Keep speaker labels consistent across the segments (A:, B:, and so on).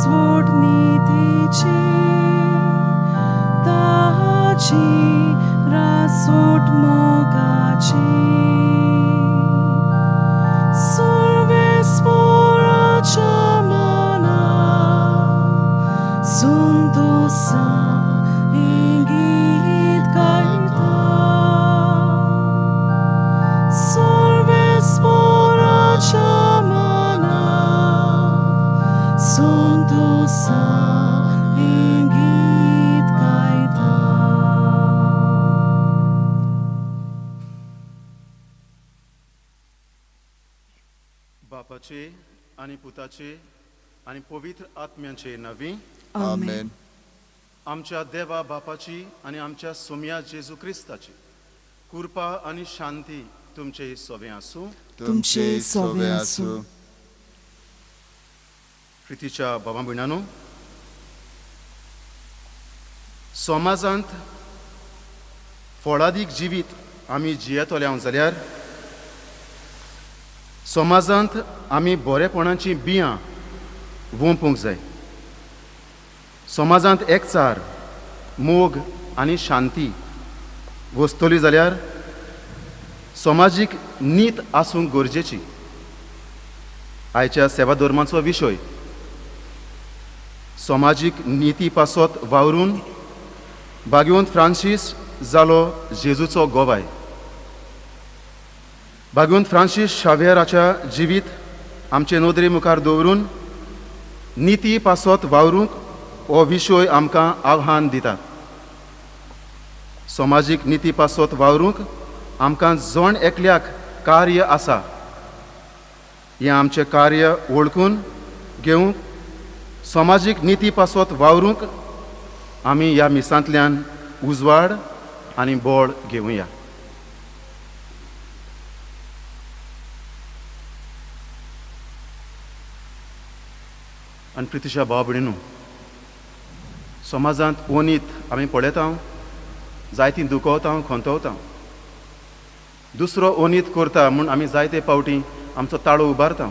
A: रासवट निधीची ताची रासवट मोगाची सर्वेस्पराच्या मना संतोषा इंगीत गायता सर्वेस्पराच्या मना संतोषा इंगीत गायता.
B: बापाचे आणि पुताचे आणि पवित्र आत्म्याचे नावी
C: आमेन.
B: आमच्या देवा बापाची आणि आमच्या सोम्या जेजू क्रिस्ताची कृपा आणि शांती तुमचे सोबे आसूं.
C: तुमचे सोबे आसूं.
B: प्रितीच्या बाबा भयणांनो, समाजांत फळादीक जिवीत आमी जियेतले जाल्यार समाजांत आमी बरेपणाची बियां वोंपूंक जाय. समाजांत एकचार, मोग आनी शांती वस्तली जाल्यार समाजीक नीत आसूंक गरजेची. आयच्या सेवा धर्माचो विशय समाजीक निती पासत वावरून भाग्यवंत फ्रांसीस जालो जेजूचो गोबाय. भाग्यवंत फ्रांसीस शावेराच्या जिवीत आमचे नोदरे मुखार दवरून निती पासत वावरूंक हो विशय आमकां आव्हान दिता. समाजीक निती पासत वावरूंक आमकां जण एकल्याक कार्य आसा. हें आमचें कार्य वळखून घेवंक समाजीक निती पासत वावरूंक आमी ह्या मिसांतल्यान उजवाड आनी बळ घेवया. आनी प्रितीच्या भाव भयणीनो, समाजांत ओनीत आमी पळयता, जायतीं दुखवता, खंतवता. दुसरो ओनीत करता म्हूण आमी जायते फावटी आमचो ताळो उबारता.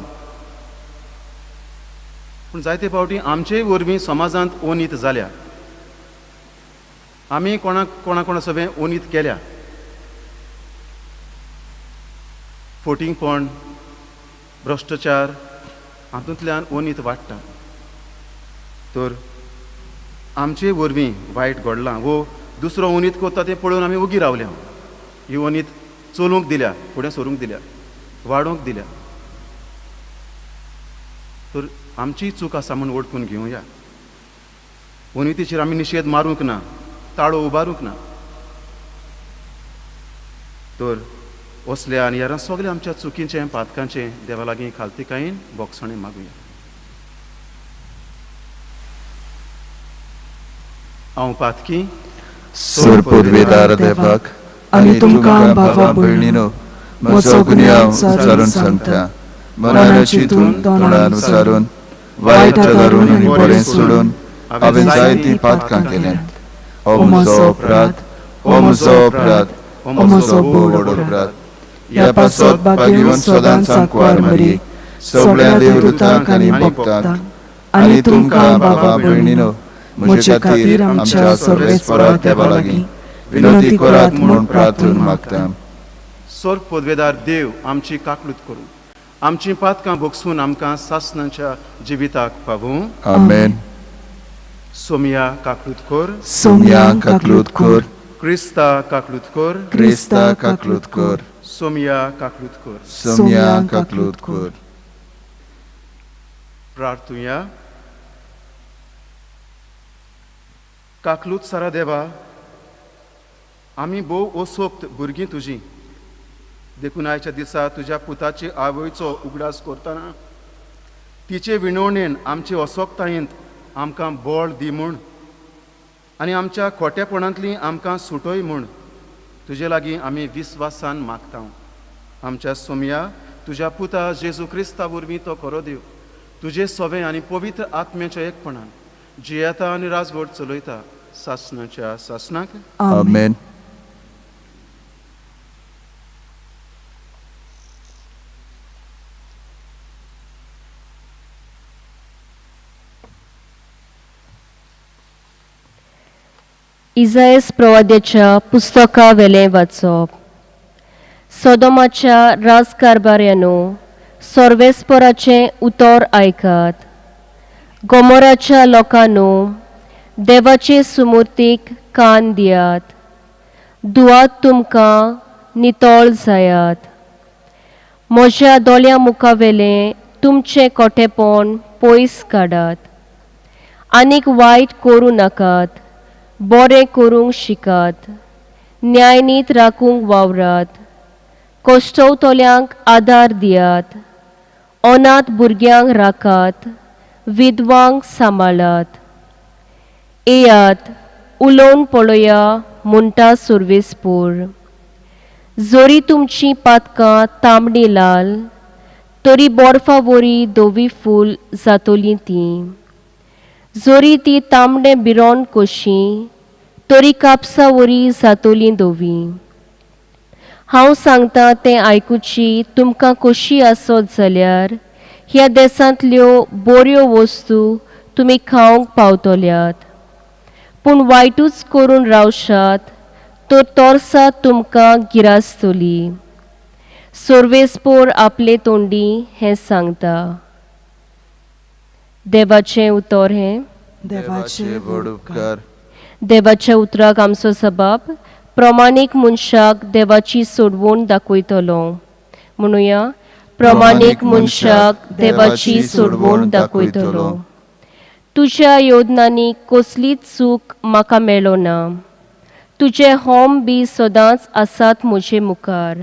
B: पूण जायते फावटी आमचेय वरवीं समाजांत ओनीत जाल्या. आमी कोणा सगळें ओनीत केल्या. फोटिंगपण, भ्रश्टाचार हातूंतल्यान ओनीत वाडटा. तर आमचे वरवीं वायट घडलां वो दुसरो ओनीत करता तें पळोवन आमी ओगी रावल्या. ही ओनीत चलूंक दिल्या, फुडें सरूंक दिल्या, वाडोवंक दिल्या. तर आमची चूक आसा म्हूण वळखून घेवया. ओनीतीचेर आमी निशेध मारूंक ना, ताळो उबारूंक ना. तर असल्या आनी ह्या सगळ्या आमच्या चुकींचें पातकांचें देवा लागीं खालतिकायेन बोगसणें मागुया. हांव पातकी
C: सूर पुर्विदार देवाक आनी तुमकां भावा भयणीनो म्हजो गुन्यांव उच्चारून सांगता. मनान चिंतून तोंडान उच्चारून वायट धरून आनी बरें सोडून हांवें जायतीं पातकां केल्यांत. हो म्हजो अपराध, हो म्हजो अपराध, हो म्हजो भोव व्हड अपराध. ह्या पासत भाग्यवंत सदांच सांकवार मरी सगळ्या देवदूतांक आनी भक्तांक आनी तुमकां भावा भयणीनो म्हजे खातीर आमच्या सर्वेस्परा देवा लागीं विनंती करात म्हणून प्रार्थून मागता.
B: सर्व पदवेदार देव आमची काकलूत करूं, आमची पातकां भोगसून आमकां सासणाच्या जिविताक पावूं.
C: आमेन.
B: सोम्या काकलूत कर,
C: सोम्या काकलूत कर,
B: क्रिस्ता काकलूत कर,
C: क्रिस्ता काकलूत कर,
B: सोम्या काकलूत कर.
C: सोम्या काकलूत कर.
B: प्रार्थुया. काकलूत सारा देवा, आमी भोव ओसोक्त भुरगीं तुजीं देखून आयच्या दिसा तुज्या पुताची आवयचो उगडास करतना तिचे विणवणेन आमचे असोक्तायेंत आमकां बळ दी म्हूण आनी आमच्या खोटेपणांतली आमकां सुटोय म्हूण तुजे लागीं आमी विस्वासान मागता. आमच्या सोम्या तुज्या पुता जेजू क्रिस्ता वरवीं तो खरो देव तुजे सोबे आनी पवित्र आत्म्याच्या एकपणान जियेता आनी राजवट चलयता सासणाच्या सासणाक.
C: आमेन.
D: इजायस प्रवाद्याच्या पुस्तका वेलें वाचप. सोदोमाच्या राजकारभाऱ्यानो, सर्वेस्पराचें उतर आयकात. गोमोराच्या लोकांनो, देवाचे सुमूर्तीक कान दियात. दुआत तुमकां नितळ जायात. म्हज्या दोळ्या मुखावेलें तुमचें कोटेपण पयस काडात. आनीक वायट करूं नाकात, बरें करूंक शिकात. न्यायनीत राखूंक वावरात. कोश्टवतल्यांक आदार दियात. अनाथ भुरग्यांक राखात. विधवांक सांबाळात. येयात, उलोवन पळोवया म्हणटा सर्वेस्पर. जोरी तुमचीं पातकां तांबडी लाल, तरी बर्फा वरी धवी फूल जातलीं तीं. जोरी ती तांबडें बिरोन कशीं, तरी कापसा वरी जातलीं धवी. हांव सांगता तें आयकुची तुमकां कशी आसत जाल्यार ह्या देशांतल्यो बऱ्यो वस्तू तुमी खावंक पावतल्यात. पूण वायटूच करून रावशात तर तोर्सां तुमकां गिरासतली. सर्वेस्पर आपले तोंडी हें सांगता. देवाचें उतर हें.
A: देवाचे
C: व्हड उपकार.
D: देवाच्या उतराक आमचो जबाब प्रमाणीक मनशाक देवाची सोडवण दाखयतलो. म्हणुया, प्रमाणीक मनशाक देवाची सोडवण दाखयतलो. तुज्या योजनांनी कसलीच चूक म्हाका मेळो ना. तुजे होम बी सदांच आसात म्हजे मुखार.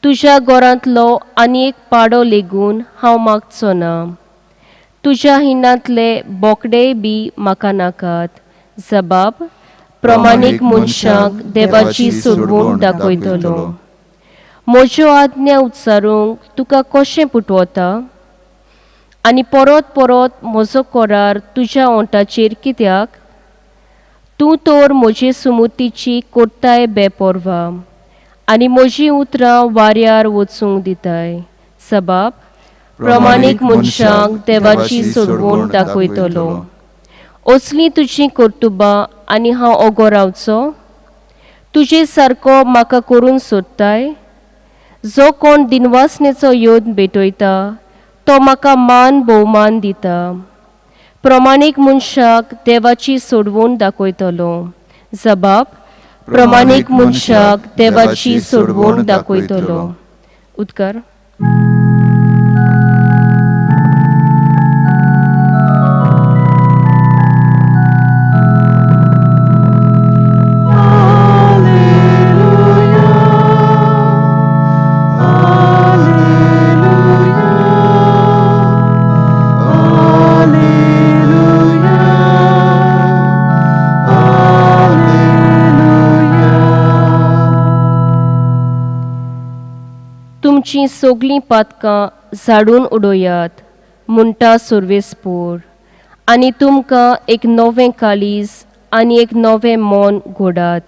D: तुज्या घरांतलो आनी एक पाडो लेगून हांव मागचो ना. तुज्या हिनांतले बोकडेय बी म्हाका नाकात. जबाब प्रमाणीक मनशाक देवाची सोडवण दाखयतलो. म्हज्यो आज्ञा उच्चारूंक तुका कशें पुटवता? आनी परत परत म्हजो करार तुज्या ओंठाचेर कित्याक? तूं तर म्हजे सुमतीची कोट्टाय बेपरवा आनी म्हजीं उतरां वाऱ्यार वचूंक दिताय. जबाब प्रमाणीक मनशाक देवाची सोडवण दाखयतलो. असलीं तुजीं कर्तुबां आनी हांव ओगो रावचो? तुजे सारको म्हाका करून सोदताय? जो कोण दिनवासनेचो योद भेटयता तो म्हाका मान भोवमान दिता. प्रमाणीक मनशाक देवाची सोडवण दाखयतलो. जबाब प्रमाणीक मनशाक देवाची सोडवण दाखयतलो. उद्गार. तुमचीं सगलीं पातकां झाडून उडोयात म्हणटा सर्वेस्पर. आनी तुमकां एक नवें काळीज आनी एक नवें मन घोडात.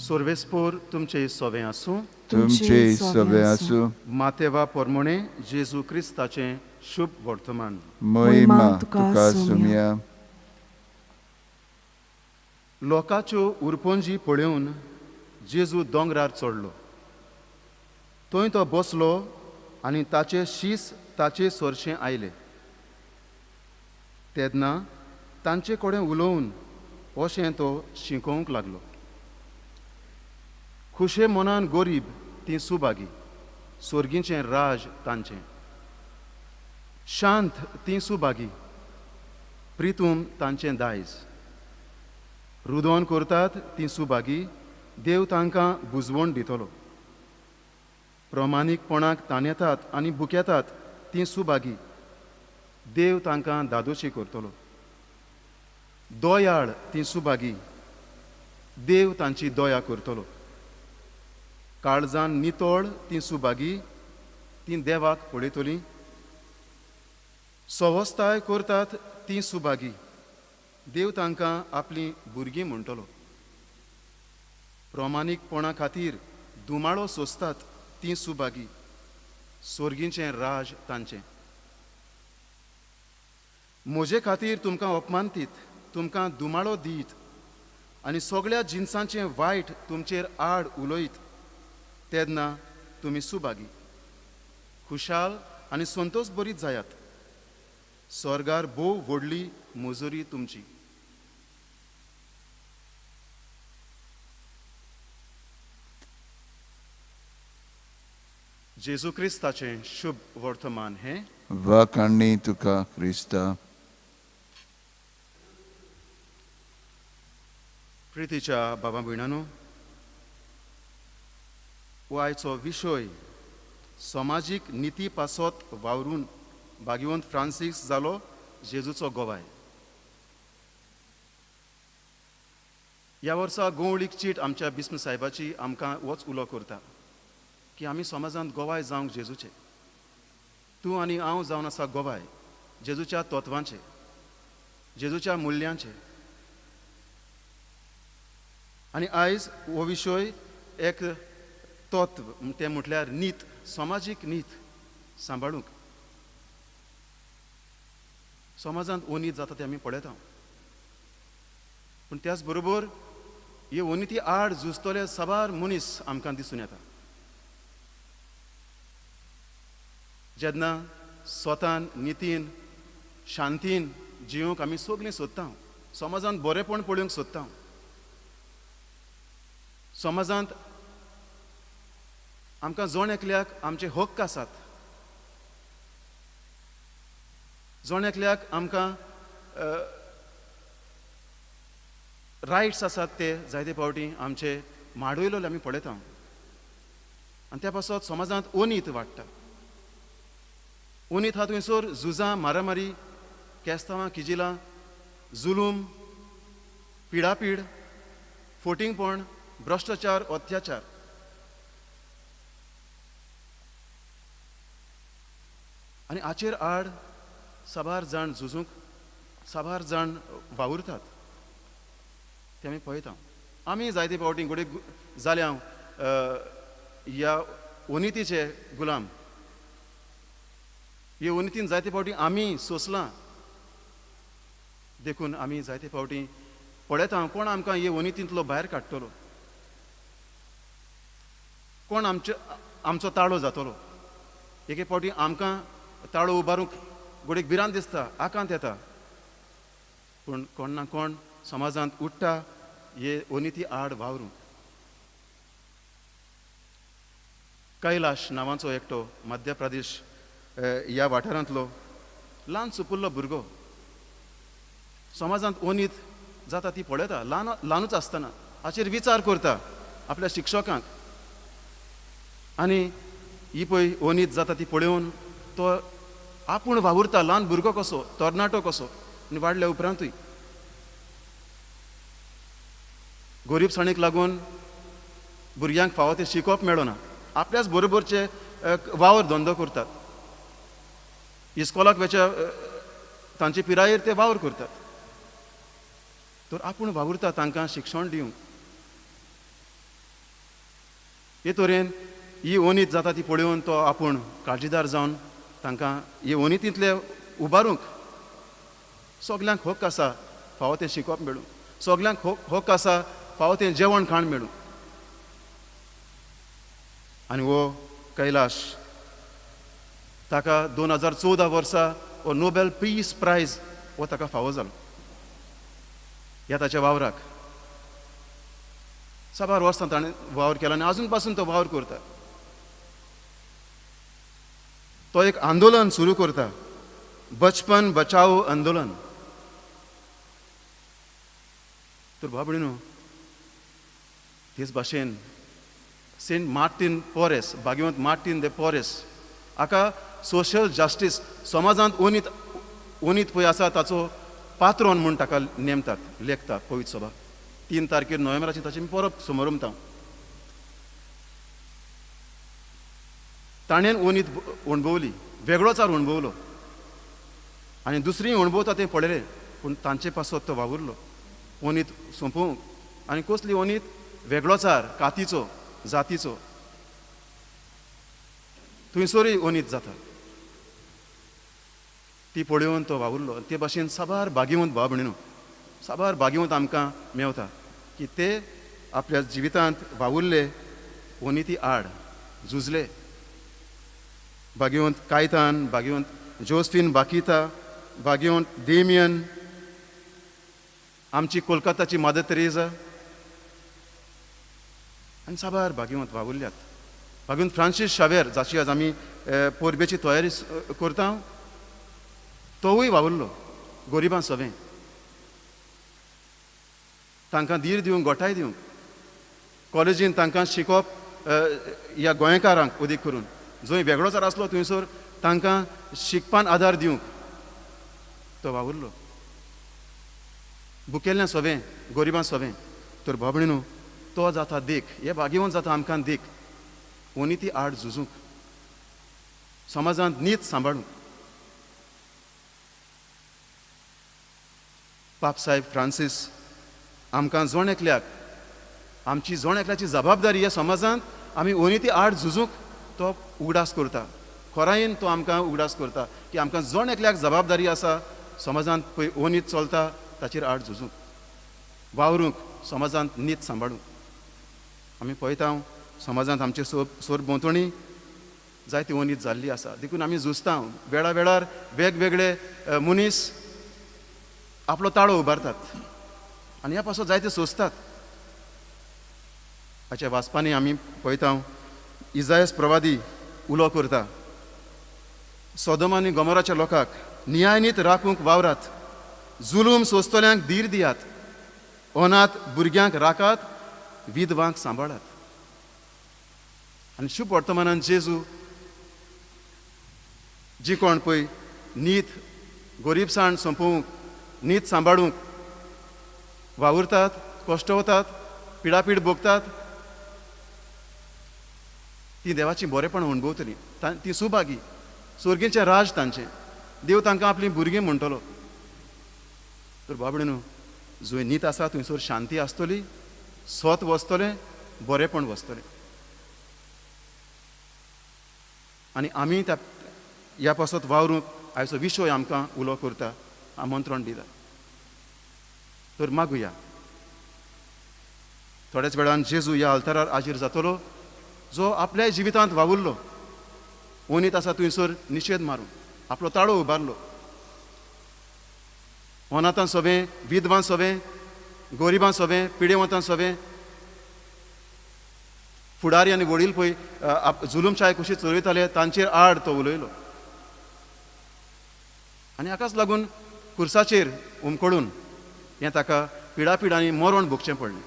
B: सर्वेस्पर तुमचे सोबे आसूं.
C: तुमचे सवे आसूं.
B: मातेवा पोरमोणे जेजू क्रिस्ताचें शुभ वर्तमान.
C: महिमा तुका सुम्या.
B: लोकाच्यो उरपोंजी पळोवन जेजू दोंगरार चडलो. थंय तो बसलो आनी ताचे शीस ताचे सोरशें आयलें. तेन्ना तांचे कडेन उलोवन अशें तो शिकोवंक लागलो. खुशे मनान गोरीब ती सुभागी, स्वर्गीचें राज तांचें. शांत ती सुभागी, प्रितूम तांचें दायज. रुदोवन करतात ती सुभागी, देव तांकां बुजवण दितलो. प्रमाणीकपणाक ताणेतात आनी बुकेतात ती सुभागी, देव तांकां दादोशी करतलो. दोयाळ ती सुभागी, देव तांची दोया करतलो. काळजान नितळ ती सुभागी, ती देवाक पळयतली. सवस्थाय करतात ती सुभागी, देव तांकां आपली भुरगीं म्हणटलो. प्रामाणीकपणा खातीर दुमाळो सोंसतात ती सुभागी, स्वर्गीचें राज तांचें. म्हजे खातीर तुमकां अपमानतीत, तुमकां दुमाळो दीत आनी सगळ्या जिन्सांचें वायट तुमचेर आड उलयत तेन्ना तुमी सुभागी. खुशाल आनी संतोश बरीत जायात, स्वर्गार भोव व्हडली मजुरी तुमची. जेजू क्रिस्ताचें शुभ वर्तमान हें.
C: वाकाणणी तुका क्रिस्ता.
B: प्रितीच्या बाबा भयणांनो, हो आयचो विशय समाजीक निती पासत वावरून भाग्यवंत फ्रांसीस जालो जेजूचो गोवाय. ह्या वर्सा गोवळीक चीट आमच्या बिस्म साहेबाची आमकां होच उलो करता की आमी समाजांत गोवाय जावंक जेजूचे. तूं आनी हांव जावन आसा गोवाय जेजूच्या तत्वांचे, जेजूच्या मुल्यांचे. आनी आयज हो विशय एक तत्व ते म्हटल्यार नीत, समाजीक नीत सांबाळूंक. समाजांत अनीत जाता ते आमी पळयता, पूण त्याच बरोबर हे अनिती आड झुजतले साबार मनीस आमकां दिसून येता. जेन्ना स्वतान नितीन शांतीन जिवंक आमी सगळीं सोदता, समाजांत बरेपण पळोवंक सोदता, समाजांत आमकां जण एकल्याक आमचे हक्क आसात, जण एकल्याक आमकां रायट्स आसात ते जायते फावटी आमचे माडवयले आमी पळयता. आनी त्या पासत समाजांत अनीत वाडटा. अनीत हा थंयसर झुजां, मारामारी, केस्तांवां, किजिलां, जुलूम, पिडापीड, फोटिंगपण, भ्रश्टाचार, अत्याचार. आनी हाचेर आड साबार जाण झुजूंक, साबार जाण वावुरतात ते आमी पळयता. आमी जायते फावटी घडये जाल्या ह्या अनितीचे गुलाम. हे अनितीन जायते फावटी आमी सोंसलां देखून आमी जायते फावटी पळयता कोण आमकां हे अनितींतलो भायर काडटलो, कोण आमचो ताळो जातलो. एक एक फावटी आमकां ताळो उबारूंक घडयेक भिरांत दिसता, आकांत येता, पूण कोण ना कोण समाजांत उठ्ठा हे अनिती आड वावरूंक. कैलाश नांवाचो एकटो मध्य प्रदेश ह्या वाठारांतलो ल्हान सुपुल्लो भुरगो समाजांत अनीत जाता ती पळयता, ल्हानूच आसतना हाचेर विचार करता आपल्या शिक्षकांक. आनी ही पळय अनीत जाता ती पळोवन तो आपूण वावुरता, ल्हान भुरगो कसो, तरणाटो कसो. आनी वाडल्या उपरांतूय गरीबसाणीक लागून भुरग्यांक फावो ते शिकोवप मेळना, आपल्याच बरोबरचे वावर धंदो करतात, इस्कॉलाक वेच्या तांचे पिरायेर ते वावर करतात. तर आपूण वावुरता तांकां शिक्षण दिवंक. हे तरेन ही अनीत जाता ती पळोवन तो आपूण काळजीदार जावन तांकां हे अनितींतले उबारूंक. सगल्यांक हक्क आसा फावो तें शिकोवप मेळूंक, सगल्यांक हक्क आसा फावो तें जेवण खाण मेळूंक. आनी हो कैलाश ताका 2014 वर्सा हो नोबेल पीस प्रायज हो ताका फावो जालो ह्या ताच्या वावराक. साबार वर्सां ताणें वावर केलो आनी आजून पासून तो वावर करता. तो एक आंदोलन सुरू करता, बचपन बचाओ आंदोलन. तर बाबडीनो तेच भाशेन सेंट मार्टीन पोरेस, भाग्यवंत मार्टीन दे पोरेस हाका सोशल जस्टीस, समाजांत अनीत पळय आसा ताचो पात्रोन म्हूण ताका नेमतात, लेखतात पवित्र सभा. 3 तारखेर नोव्हेंबराची ताची परब समारंभ. ताणें अनीत अणभवली, वेगळोच अणभवलो. आनी दुसरी अणभवता तें पळयलें पूण तांचे पासत तो वावुरलो ओनीत सोंपोवंक आनी कसली ओनीत वेगळोचार कातीचो जातीचो थंयसरूय ओनीत जाता ती पळोवन तो वावुरलो ते भाशेन साबार भाग्यवंत भाव भयणीनो साबार भाग्यवंत आमकां मेवता की ते आपल्या जिवितांत वावुरले ओनिती आड झुजले भाग्यवंत कायतान भाग्यवंत जोस्फीन बाकिता भाग्यवंत डेमियन आमची कोलकाताची मदर तेरेसा आनी साबार भाग्यवंत वावुरल्यात भाग्यवंत फ्रांसीस शावेर जाची आज आमी पोरबेची तयारी करता तोवूय वावुरलो गोरिबां सवें तांकां धीर दिवंक गोठाय दिवंक कॉलेजीन तांकां शिकोवप ह्या गोंयकारांक उदीक करून जंय वेगळोचार आसलो थंयसर तांकां शिकपान आदार दिवंक तो वावुरलो बुकेल्ल्या सवें गोरिबां सवें तर भाव भयणीनो तो जाता देख हे भाग्यवंत जाता आमकां देख ओनिती आड झुजूंक समाजांत नीत सांबाळूंक पाप साहेब फ्रांसीस आमकां जोण एकल्याक आमची जोण एकल्याची जबाबदारी ह्या समाजांत आमी ओनिती आड झुजूंक तो उगडास करता खोरायेन तो आमकां उगडास करता की आमकां जोण एकल्याक जबाबदारी आसा समाजांत पळय ओनीत चलता ताचेर आड झुजूंक वावरूंक समाजांत नीत सांबाळूंक आमी पळयता समाजांत आमचे सरभोंवतणी जायती ओनीत जाल्ली आसा देखून आमी झुजता वेळा वेळार वेगवेगळे मनीस आपलो ताळो उबारतात आनी ह्या पासून जायते सोंसतात हाच्या वाचपांनी आमी पळयता इजायस प्रवादी उलो करता सोदोम आनी गोमोराच्या लोकांक न्यायनीत राखूंक वावरात जुलूम सोंसतल्यांक धीर दियात अनाथ भुरग्यांक राखात विधवांक सांबाळात आनी शुभ वर्तमानांत जेजू जी कोण पळय नीत गोरीबसाण सोंपोवंक नीत सांबाळूंक वावुरतात कश्ट वतात पिडापीड भोगतात ती देवाची बरेपण अणभवतली ती सुभागी स्वर्गीचें राज तांचें देव तांकां आपलीं भुरगीं म्हणटलो तर बाबडीनो जंय नीत आसा थंयसर शांती आसतली स्वत वचतलें बरेपण वचतलें आनी आमी त्या ह्या पासत वावरूंक आयचो विशय आमकां उलो करता आमंत्रण दिता तर मागुया थोड्याच वेळान जेजू ह्या अल्तारार हाजीर जातलो जो आपल्या जिवितांत वावुरलो ओनीत आसा थंयसर निशेध मारून आपलो ताळो उबारलो अनाथां सवें विधवां सवें गोरिबां सवें पिडेवंतां सवें फुडारी आनी वडील पळय जुलूमशाय कशी चलयताले तांचेर आड तो उलयलो आनी हाकाच लागून खुर्साचेर उमकडून हें ताका पिडापीड आनी मरण भोगचें पडलें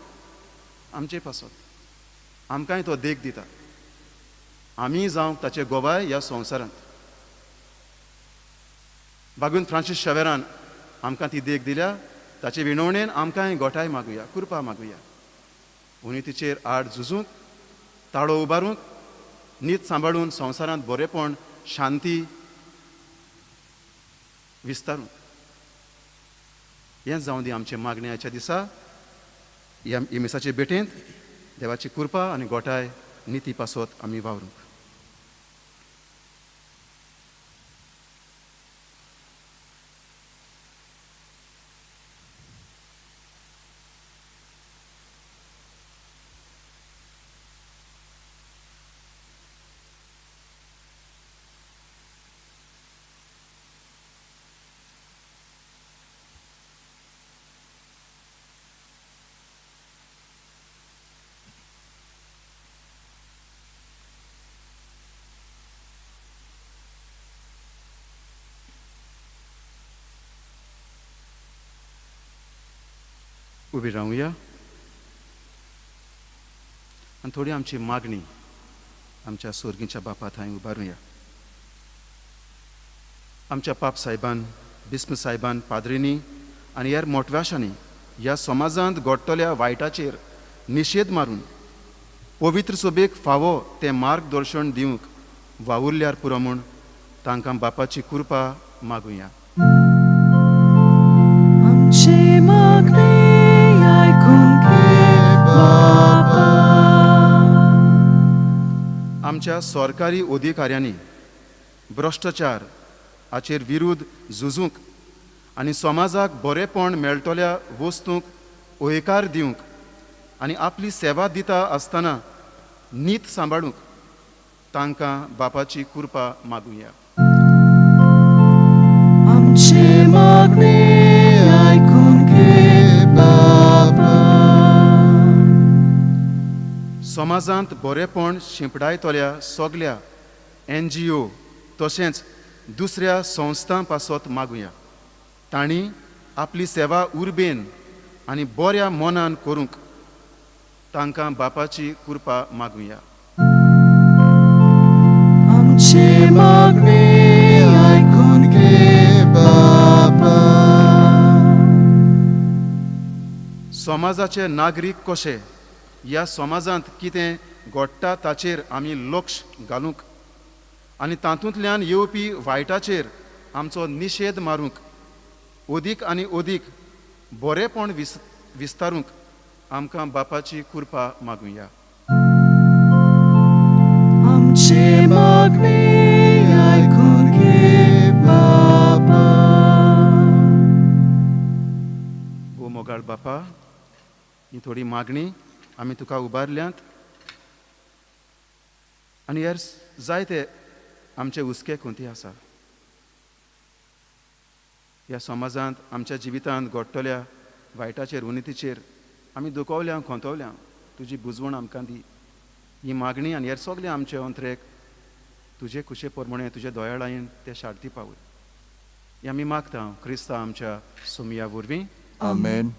B: आमचे पासत आमकांय तो देख दिता आमी जावंक ताचे गोबाय ह्या संवसारांत भागवंत फ्रांसीस शावेरान आमकां ती देख दिल्या ताचे विणवणेन आमकांय गोठाय मागुया कृपा मागुया उनितीचेर आड झुजूंक ताळो उबारूंक नीत सांबाळून संवसारांत बरेपण शांती विस्तारूंक हेंच जावं दी आमचे मागण्याच्या दिसा ह्या इमेसाचे भेटेंत देवाची कृपा आनी गोठाय निती पासत आमी वावरूंक उबी रावुया आनी थोडी आमची मागणी आमच्या स्वर्गीच्या बापा थंय उबारुया आमच्या पाप साहेबान बिस्म साहेबान पाद्रींनी आनी हेर मोठव्याशांनी ह्या समाजांत घडटल्या वायटाचेर निशेध मारून पवित्र सभेक फावो तें मार्गदर्शन दिवंक वावुरल्यार पुरो म्हूण तांकां बापाची कृपा मागुया
A: मागणी ऐकून घे बापा.
B: आमच्या सरकारी अधिकाऱ्यांनी भ्रष्टाचार हाचेर विरुद्ध झुजूंक आनी समाजाक बरेपण मेळटल्या वस्तूंक अधिकार दिवंक आनी आपली सेवा दिता आसतना नीत सांबाळूंक तांकां बापाची कृपा मागुया.
A: आमची मागणी ऐकून घे बापा.
B: समाजांत बरेपण शिंपडायतल्या सगळ्या NGO तशेंच दुसऱ्या संस्थां पासत मागुया. तांणी आपली सेवा उर्बेन आनी बऱ्या मनान करूंक तांकां बापाची कृपा मागुया.
A: आमची मागणी ऐकून घे बापा.
B: समाजाचे नागरीक कशे ह्या समाजांत कितें घडटा ताचेर आमी लक्ष घालूंक आनी तातूंतल्यान येवपी वायटाचेर आमचो निशेध मारूंक अदीक आनी अदीक बरेपण विस्तारूंक आमकां बापाची कृपा मागुया.
A: आमची मागणी ऐकून घे बापा.
B: ओ मोगाळ बापा, ही थोडी मागणी आमी तुका उबारल्यांत आनी हेर जायते आमचे हुस्के कोंती आसा. ह्या समाजांत आमच्या जिवितांत घडटल्या वायटाचेर उनितीचेर आमी दुखवल्या खोंतवल्या तुजी बुजवण आमकां दी. ही मागणी आनी हेर सगळे आमचे अंतरेक तुजे कुशे प्रमाणे तुजे दोयाळायेन ते शांती पावय. ही आमी मागता क्रिस्ता आमच्या सुमया वरवीं.
C: आमेन.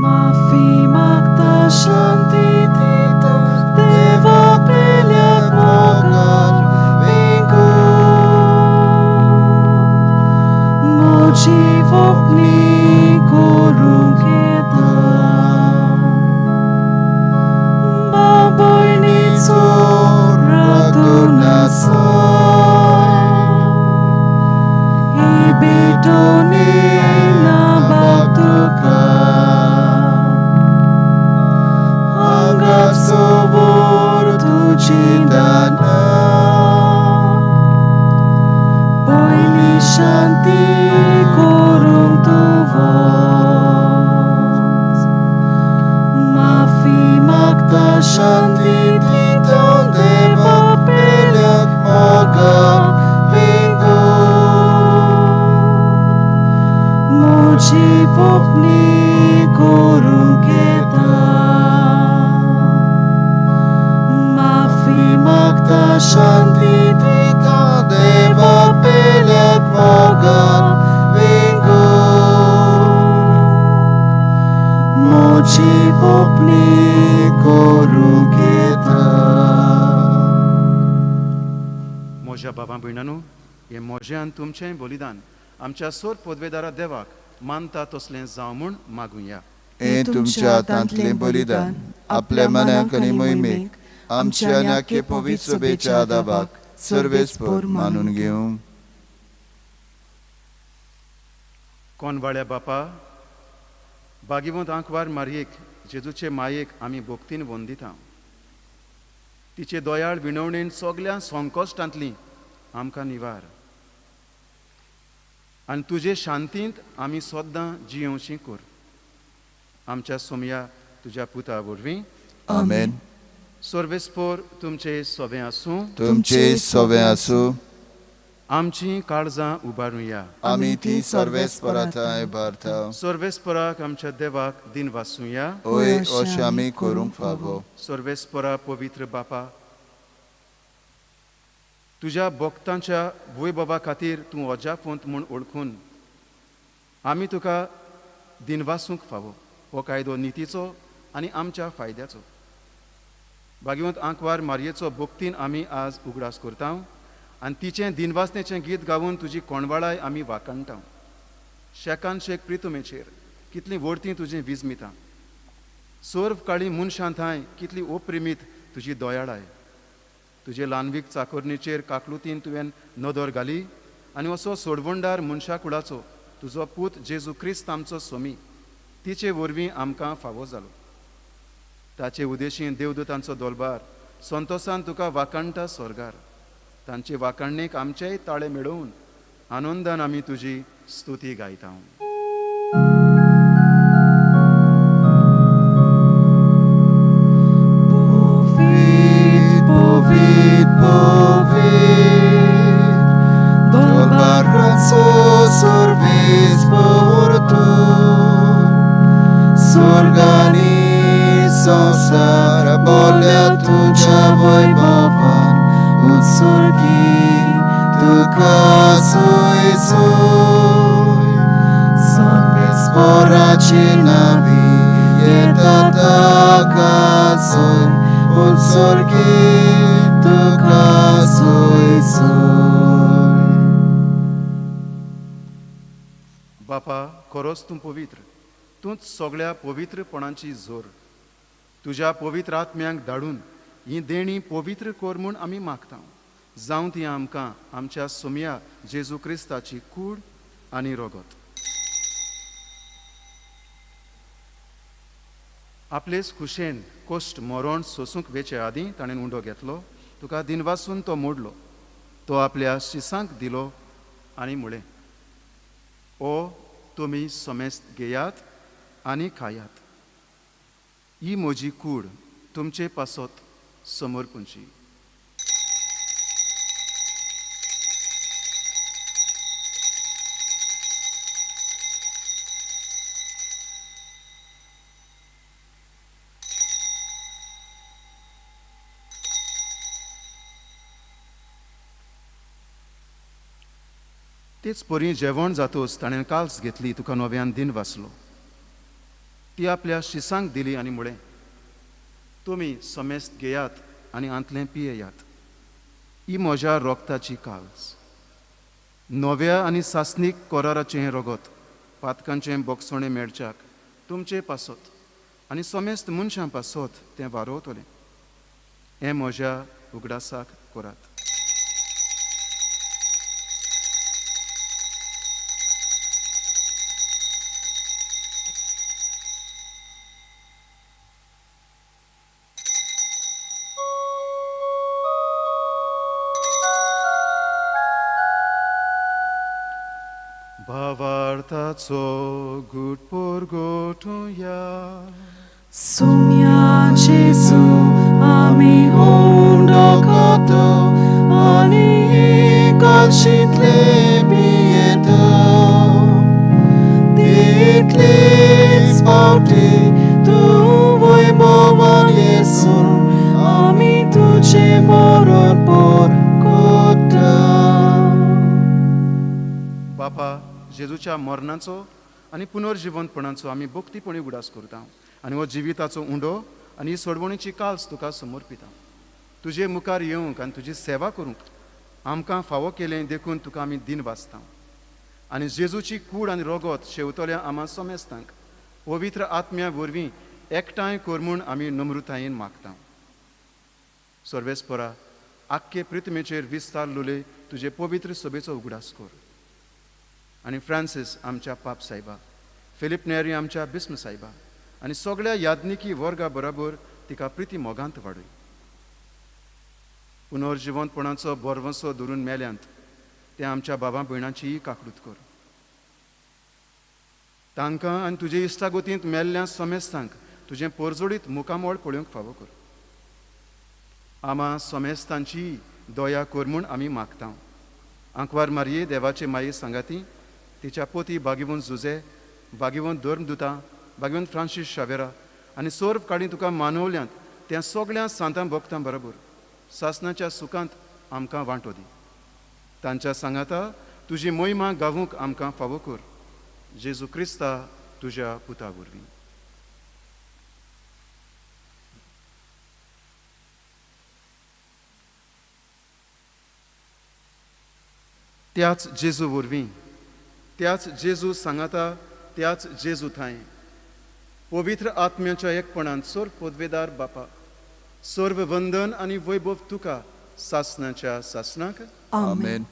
A: माफी मागता शांती दिता देवा पेल्याक मोगाळ विंगू. म्हजी वखणी करूंक येता बाबयणीचो रातून आसाय. ही बेटोनी ना बाप तुका हांगासोर तुजी दाना. पयली शांती करूंक तूं वच. माफी मागता शांती दिता देवा पेल्याक मोगाळ विंगू. म्हजी वखणी करूंक येता माफी मागता शांती दिता देवा पेल्याक मोगाळ विंगू. म्हजी वखणी करूंक येता.
B: म्हज्या बाबा भयणांनो, हें म्हजें आनी तुमचें बलिदान आमच्या सोर पदवेदारा देवाक मानता तसलें जावं म्हूण मागुया.
C: हे तुमच्या हातांतलें बलिदान आपल्या मनाक आनी मोहिमेक आमच्या आनी आख्खे पवित्र सभेच्या आदाबाक सर्वेस्पर मानून घेवं.
B: कोणवाळ्या बापा, बागीवंत आंकवार मारयेक जेजूचे मायेक आमी भोक्तीन वंदिता. तिचे दोयाळ विणवणेन सगळ्या संकश्टांतलीं आमकां निवार आनी तुजे शांतींत आमी सद्दां जियोवशीं कर. आमच्या सोमया तुज्या पुता वरवीं.
C: आमेन.
B: सर्वेस्पर तुमचे सोबे आसूं.
C: तुमचे सोबे आसूं.
B: आमची काळजां उबारुया.
C: आमी ती सर्वेस्पराताय भारता.
B: सर्वेस्पराक आमच्या देवाक दिन वासूया.
C: ओय अशें आमी करूंक फावो.
B: सर्वेस्परा पवित्र बापा, तुज्या भक्तांच्या वैभवा खातीर तूं अजापवंत म्हूण ओळखून आमी तुका दिनवासूंक फावो. हो कायदो नितीचो आनी आमच्या फायद्याचो. भाग्यवंत आंकवार मारयेचो भक्तीन आमी आज उगडास करता आनी तिचें दिनवासनेचें गीत गावून तुजी कोणवाळाय आमी वाकणटा. शेकान शेक प्रितुमेचेर कितली वोडती तुजें विजमिता. सोर्व काळी मनशांताय कितली ओप्रिमीत तुजी दोयाळाय. तुजे ल्हानवीक चाकोरणीचेर काकलुतीन तुवें नदर घाली आनी असो सोडवणदार मनशा कुळाचो तुजो पूत जेजू क्रिस्त आमचो सोमी तिचे वरवीं आमकां फावो जालो. ताचे उदेशीन देवदूतांचो दोलबार संतोसान तुका वाकाणटा स्वर्गार. तांचे वाकाणणेक आमचेय ताळे मेळोवन आनंदान आमी तुजी स्तुती गायता.
A: Povit, povit, povit, dolbar razzo sorvis porto, sorgani sonsara bolia tuja vojmovan, utsorgi tuka soj soj, sanvis poraci navi, taka soj, utsorgi tuka soj soj.
B: बापा खरोच तूं पवित्र. तूंच सगळ्या पवित्रपणांची जोर. तुज्या पवित्र आत्म्यांक धाडून ही देणी पवित्र कोर म्हूण आमी मागता. जावं ती आमकां आमच्या सोमया जेजू क्रिस्ताची कूड आनी रोगत. आपलेच खुशेन कोश्ट मरण सोसूंक वेचे आदीं ताणें उंडो घेतलो. तुका दिनवासून तो मोडलो. तो आपल्या शिसांक दिलो आनी म्हळें, ओ तुमी समेस्त घेयात आनी खायात. ही म्हजी कूड तुमचे पासत समर्पूंची. तेच परी जेवण जातोच ताणें काल्स घेतली. तुका नव्यान दिन वाचलो. ती आपल्या शिसांक दिली आनी म्हळें, तुमी समेस्त घेयात आनी आंतलें पियेयात. ही म्हज्या रोगताची काल्स. नव्या आनी सासनीक कोराराचें रोगत पातकांचें बोगसोणें मेळच्याक तुमचे पासत आनी समेस्त मनशां पासत तें वारोवतलें. हें म्हज्या उगडासाक करात. भावार्थाचो घुटपोर गोठुया.
A: Sumia Jesu, ami hondo kato, ani kalshitle bieto. Ditlis pauti, tu vojmovan Jesu, ami tuce moron por kota.
B: बापा जेजूच्या मरणाचो आनी पुनर्जिवंतपणाचो आमी भक्तीपणी उडास करता आनी हो जिविताचो उंडो आनी ही सोडवणीची काल्स तुका समर्पिता. तुजे मुखार येवंक आनी तुजी सेवा करूंक आमकां फावो केलें देखून तुका आमी दिन वाचता. आनी जेजूची कूड आनी रोगत शेवतल्या आम्हा समेस्तांक पवित्र आत्म्या वरवीं एकठांय कर म्हूण आमी नम्रतायेन मागता. सर्वेस्परा आख्खे पृथ्वीचेर विस्तारलोले तुजे पवित्र सभेचो उगडास कर. आनी फ्रांसीस आमच्या पाप सायबा, फिलिप नेरी आमच्या बिस्म सायबा आनी सगळ्या यादनिकी वर्गा बरोबर तिका प्रिती मोगांत वाडय. पुनर्जिवंतपणाचो बोरवंसो धरून मेल्यांत ते आमच्या बाबा भयणांचीय काकूट कर. तांकां आनी तुजे इश्टागोतींत मेल्ल्या समेस्तांक तुजें परजोडीत मुखामोळ पळोवंक फावो कर. आम्हा समेस्तांची दया कर म्हूण आमी मागता. आंकवार मारये देवाचे माये सांगाती, तिच्या पोती भागिवंत जुजे, भागिवंत धर्मदुता, भागिवंत फ्रांसीस शावेरा आनी सोर्व काडी तुका मानवल्यांत त्या सगळ्या सांतां भक्तां बरोबर सासणाच्या सुखांत आमकां वांटो दी. तांच्या सांगाता तुजी मोहिमा गावूंक आमकां फावो कर. जेजू क्रिस्ता तुज्या पुता वरवीं. त्याच जेजू वरवीं त्याच जेजू सांगाता त्याच जेजू थंय पवित्र आत्म्याच्या एकपणान सर्व पदवेदार बापा सर्व वंदन आणि वैभव तुका सासनाच्या सासनाक
C: आमेन.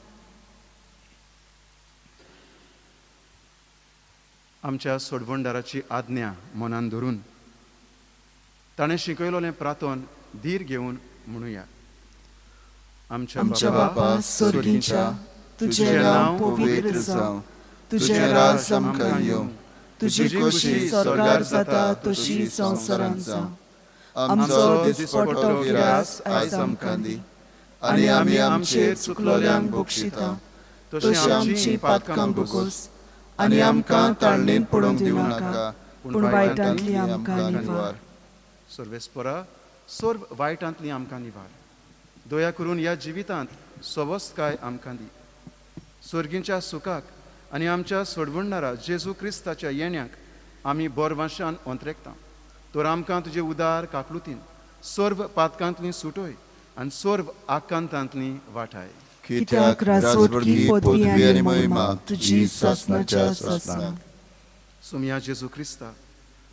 B: आमच्या सोडवणदाराची आज्ञा मनान धरून ताणें शिकयलोलें प्रार्थन धीर घेवन म्हणुया.
A: आमच्या बापा स्वर्गीच्या तुझें नांव पवित्र जावं, तुझें राज आमकां येवं, तुजी खोशी स्वर्गार जाता तशी संवसारांत जावं. आमचो दिसपट्टो गिरास आयज आमकां दी, आनी आमी आमचेर चुकलोल्यांक बक्षिता, तशी आमची पातकां बुगोस, आनी आमकां ताळणेन पडोवंक दिवं नाका, पूण वायटांतली आमकां निवार.
B: सर्वेस्परा सर्व वायटांतली आमकां निवार. दया करून ह्या जिवितांत सवस्थकाय आमकां दी. स्वर्गीच्या सुखाक आनी आमच्या सोडवणदारा जेजू क्रिस्ताच्या येण्याक आमी बोरवाशान अंतरेकता. तर आमकां तुजे उदार काकलुतीन सर्व पातकांतली सुटोय आनी सर्व आकांतांतली वाटाय.
A: कित्याक राजवटकी पदवी आनी महिमा तुजी सासनाच्या सासनाक.
B: सुमया जेजू क्रिस्ता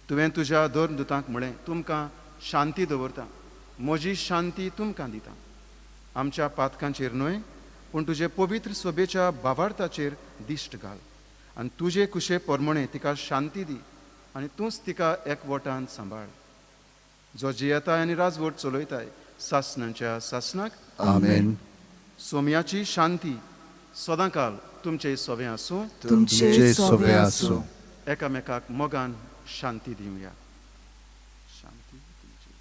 B: तुवें तुज्या दोन दुतांक म्हळें तुमकां शांती दवरता, म्हजी शांती तुमकां दिता. आमच्या पातकांचेर न्हय पूण तुजे पवित्र सोबेच्या भावार्थाचेर दिश्ट घाल आनी तुजे कुशे परमणे तिका शांती दी आनी तूंच तिका एकवटान सांबाळ. जो जियेताय आनी राजवट चलयताय सासनाच्या सासनाक
C: आमेन.
B: सोम्याची शांती सदांकाल तुमचे सोबे आसूं.
A: तुमचे सोबे आसूं.
B: एकामेकाक मोगान शांती दिवया. शांती तुमचे.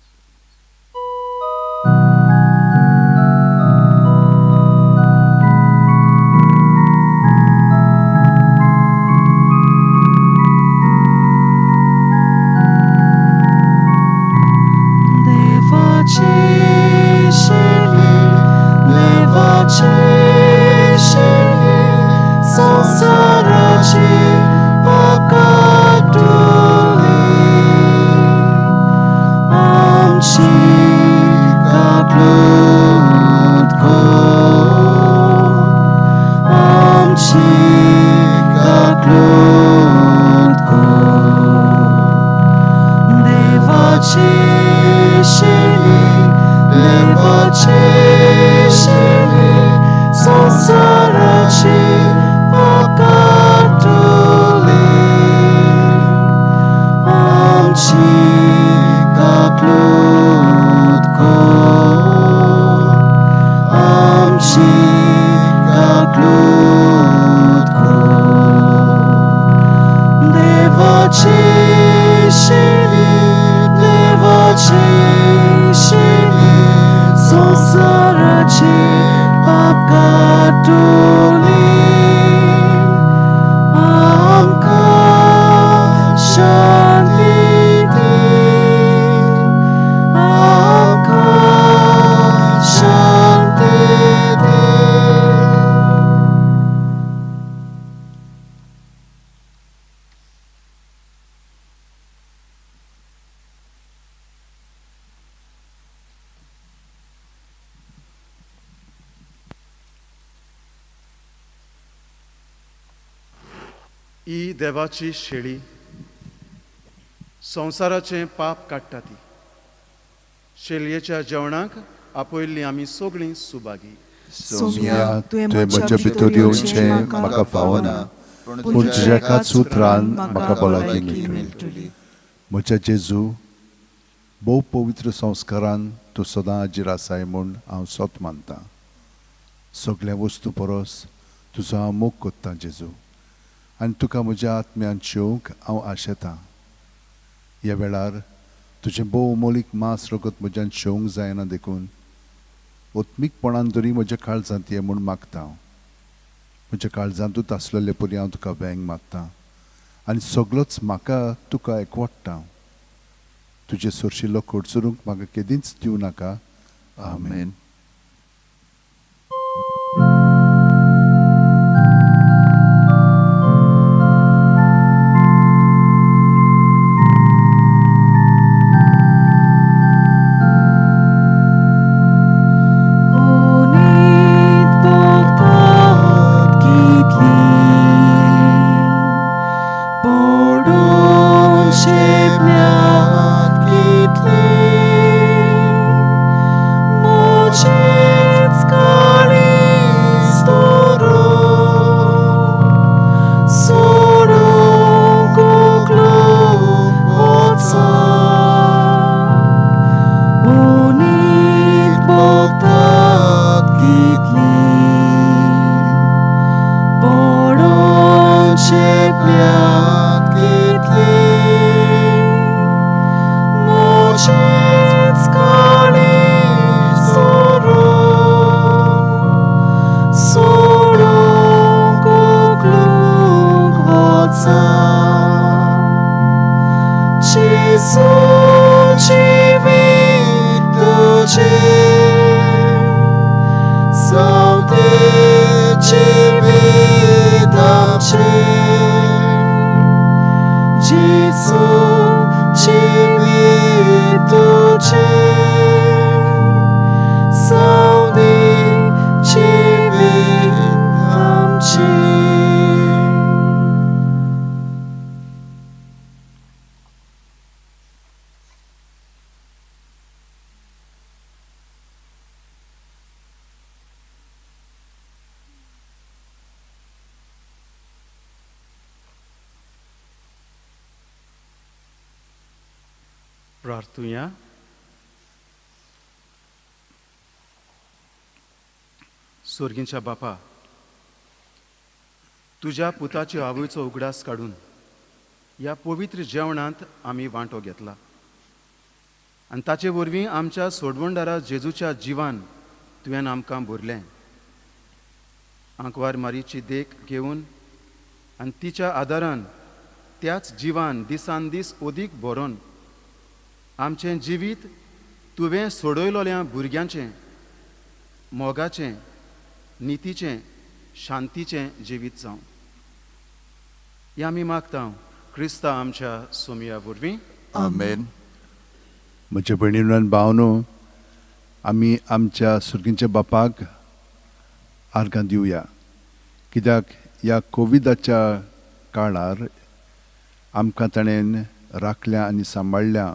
B: ही देवाची शेळी संवसाराचें पाप काडटा ती. शेळयेच्या जेवणाक आपयल्ली आमी सगळीं सुभागी.
C: सोम्या तुवें म्हज्या भितर येवचें म्हाका फावना, पूण तुज्या एकाच उतरान म्हाका भलायकी मेळटली. म्हज्या जेजू, भोव पवित्र संस्कारान तूं सदां हाजीर आसाय म्हूण हांव सोत मानतां. सगळ्या वस्तू परस तुजो हांव मोग कोत्तां जेजू, आनी तुका म्हज्या आत्म्यान जेवंक हांव आशेतां. ह्या वेळार तुजें भोव मोलीक मांस रगत म्हज्यान जेवंक जायना देखून ओत्मीकपणान तरी म्हज्या काळजांत ये म्हूण मागतां. म्हज्या काळजांतूच आसलेले परी हांव तुका वेंग मागतां आनी सगळोच म्हाका तुका एकवटटां. तुजे सुरशिल्लो खडसरूंक म्हाका केदींच दिवं नाका. आमेन.
A: तोचेच काळीज सोडून सोडूंक उखलूंक वचा जेसू जिवीत तुजें सौदे जिवीत आमचें जेसू जिवीत तुजें सौदे जिवीत आमचें.
B: प्रार्थूया. स्वर्गींच्या बापा, तुझ्या पुताचे आवयचो उगडास काढून ह्या पवित्र जेवणांत आमी वांटो घेतला आनी ताचे वरवीं आमच्या सोडवणदारा जेजूच्या जिवान तुवें आमकां भरलें. आंकवार मारीची देख घेवन आनी तिच्या आदारान त्याच जिवान दिसान दीस ओदीक भरोन आमचें जिवीत तुवें सोडयलोल्या भुरग्यांचें मोगाचें नितीचें शांतीचें जिवीत जावं हें आमी मागता क्रिस्ता आमच्या सोमया वरवीं.
C: आमेन.
E: म्हज्या भयणीनो आनी भावनो, आमी आमच्या सुर्गींच्या बापाक आर्गां दिवया, कित्याक ह्या कोविडाच्या काळार आमकां ताणें राखल्या आनी सांबाळल्या.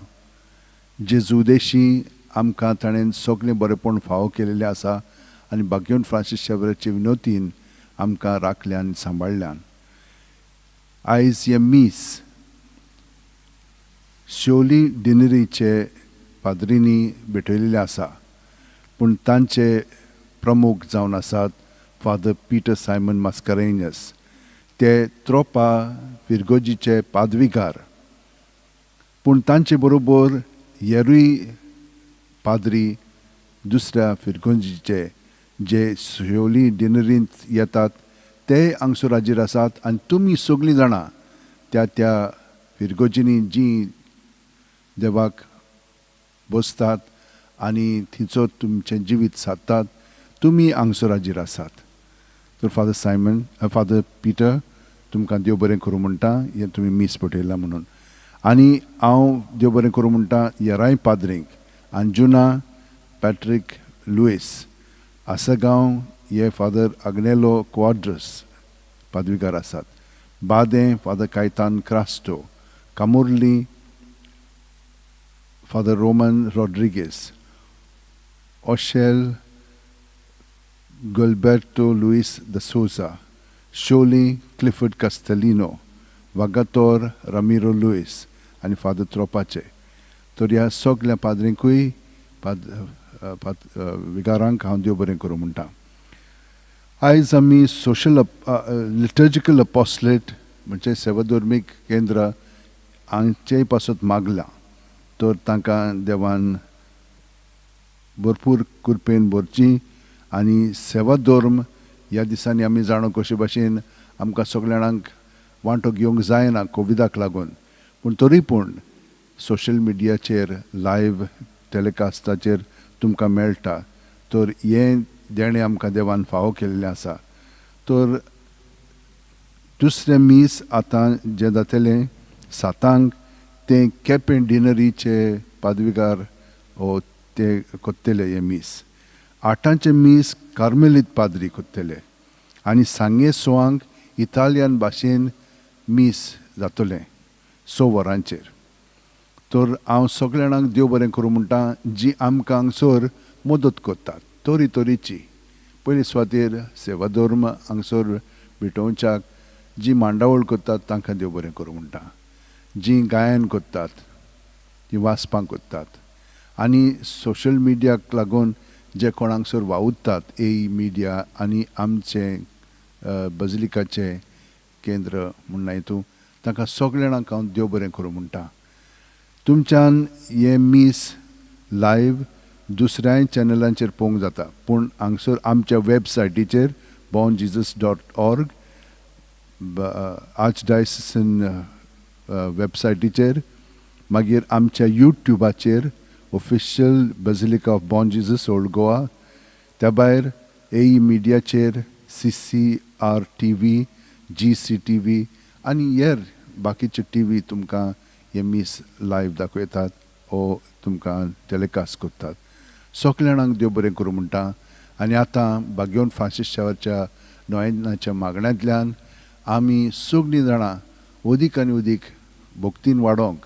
E: जेजू देशी आमकां ताणें सगळें बरेंपण फावो केलेलें आसा आनी भाग्योन फ्रांसीस शेवराचे विनोतीन आमकां राखल्या आनी सांबाळल्यान. आयज हे मीस शिवोली डिनरीचे पाद्रिनी भेटयलेले आसा, पूण तांचे प्रमुख जावन आसात फादर पिटर सायमन मास्कारेन्हस. ते त्रोपा विर्गोजीचे पादवीकार, पूण तांचे बरोबर हेरूय पाद्री दुसऱ्या फिरगोंजीचे जे शिवोली डिनरींत येतात ते हांगसर हाजीर आसात. आनी तुमी सगळीं जाणां त्या फिरगोजींनी जी देवाक बसतात आनी थिंचो तुमचें जिवीत सादतात, तुमी हांगसर हाजीर आसात. तर फादर पिटर, तुमकां देव बरें करूं म्हणटा हें तुमी मीस पटयला म्हणून. आनी हांव देव बरें करूं म्हणटा येराय पाद्रींक, अंजुना पॅट्रीक लुईस, आसगांव हे फादर आग्नेलो क्वाड्रस पादवीकार आसात, बादें father Caetano Crasto, Camurlim father Roman Rodrigues, Oxel Gilberto Luis de Souza, Siolim Clifford Castelino, Vagator Ramiro Luis आनी फादर त्रोपाचे. तर ह्या सगळ्या पाद्रींकूय विगारांक हांव देव बरें करूं म्हणटा. आयज आमी सोशल लिटर्जिकल अपॉस्लेट म्हणजे सेवाधर्मीक केंद्र हांचे पासत मागला. तर तांकां देवान भरपूर कृपेन भरची आनी सेवा धर्म ह्या दिसांनी आमी जाणो कशे भाशेन आमकां सगळ्या जाणांक वांटो घेवंक जायना कोविडाक लागून, पूण तरी पूण सोशल मिडियाचेर लायव्ह टॅलिकास्टाचेर तुमकां मेळटा. तर हें देणें आमकां देवान फावो केल्लें आसा. तर दुसरें मीस आतां जें जातलें 7 तें केपें डिनरीचे पादवीकार हो ते कोत्तेले हें मीस. 8 मीस कार्मेलीत पाद्री कोत्तेले आनी सांगे 6 इटालियन भाशेन मीस जातलें 6 वरांचेर. तर हांव सगळ्या जाणांक देव बरें करूं म्हणटा जी आमकां हांगसर मदत करतात तोरीची. पयले सुवातेर सेवा धर्म हांगसर भेटोवच्याक जी मांडावळ करतात तांकां देव बरें करूं म्हणटा. जी गायन करतात, जी वाचपां करतात आनी सोशल मिडियाक लागून जे कोण हांगसर वावुरतात ए मिडिया आनी आमचे बजिलिकाचे केंद्र म्हणना हितूं तांकां सगळ्या जाणांक हांव देव बरें करूं म्हणटा. तुमच्यान हे मीस लायव्ह दुसऱ्याय चॅनलांचेर पळोवंक जाता, पूण हांगसर आमच्या वेबसायटीचेर bornjesus.org आर्चडायसिसन वेबसायटीचेर, मागीर आमच्या यूट्यूबाचेर official basilica of Bom Jesus old Goa, त्या भायर AE मिडियाचेर, CCR TV, GCTV आनी हेर बाकीचे TV तुमकां हे मीस लायव्ह दाखयतात ओ तुमकां टॅलिकास्ट करतात. सगल्या जाणांक देव बरें करूं म्हणटा. आनी आतां भाग्यवन फ्रांसीस शावेराच्या नोयनाच्या मागण्यांतल्यान आमी सगळीं जाणां अदीक आनी अदीक भक्तीन वाडोंक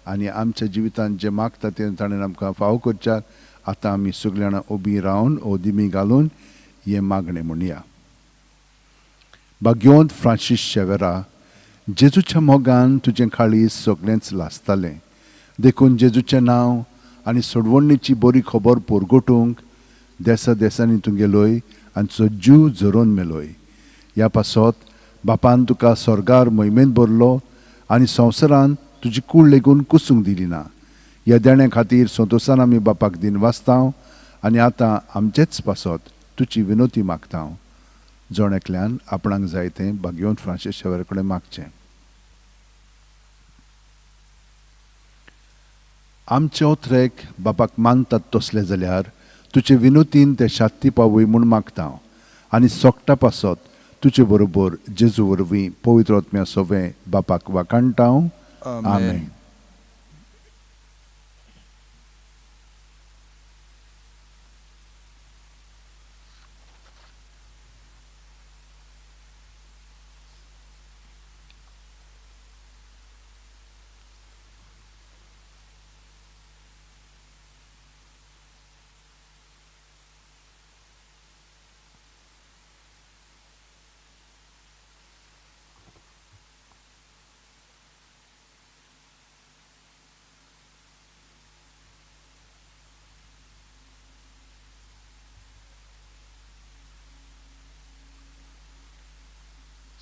E: आनी आमच्या जिवितांत जे मागता तें ताणें आमकां फावो करच्याक आतां आमी सगळीं जाणां उबीं रावन ओदिमी घालून हे मागणें म्हणया. भाग्यवन फ्रांसीस शावेरा, जेजूच्या मोगान तुजें काळीज सगळेंच लासतालें. देखून जेजूचें नांव आनी सोडवणेची बरी खबर पोरगोटूंक देसा देसांनी तूं गेलोय आनी तुजो जीव झरोवन मेलोय. ह्या पासत बापान तुका स्वर्गार मोहिमेंत भरलो आनी संवसारान तुजी कूड लेगून कुसूंक दिली ना. ह्या देण्या खातीर संतोशान आमी बापाक दिन वाचतांव आनी आतां आमचेच पासत तुजी विनोती मागतांव. जोण एकल्यान आपणाक जाय तें भाग्यवन फ्रांसीस शावेरा कडेन मागचें. आमचे ओथरेक बापाक मानतात तसले जाल्यार तुजे विनोतीन ते शांती पावय म्हूण मागतां आनी सोगटा पासत तुजे बरोबर जेजू वरवीं पवित्र आत्म्या सोबें बापाक वाखाणटां. आमेन.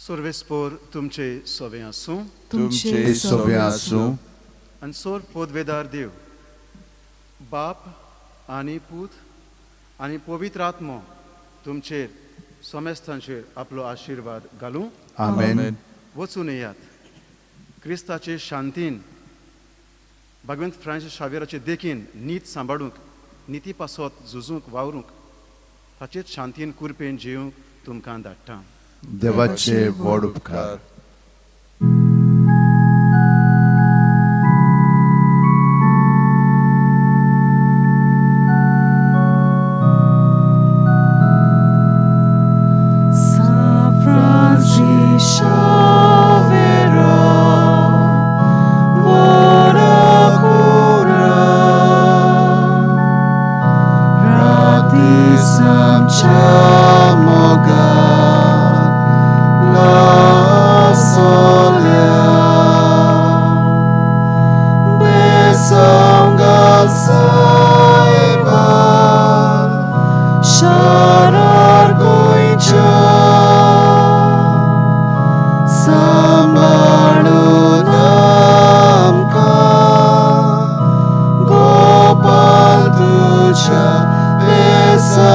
B: सर्वेस्पोर तुमचे सोबे आसूं.
A: तुमचे
E: सोबें आसूं.
B: आनी सोर पोदवेदार देव बाप आनी पूत आनी पवित्र आत्मो तुमचेर समेस्तांचेर आपलो आशिर्वाद घालूं.
E: आमेन.
B: वचून येयात. क्रिस्ताचे शांतीन भगवंत फ्रांसीस शावेराचे देखीन नीत सांबाळूंक, निती पासत झुजूंक वावरूंक, ताचेच शांतीन कुरपेन जिवंक तुमकां धाडटां.
E: देवाचे व्हड उपकार.
A: San Francis Xaviera, vora cura, ratis amcia mogan, la solia, besongal saiba, sharar goicha, सांभाळून आमकां गोपाल तुझ्या बेसा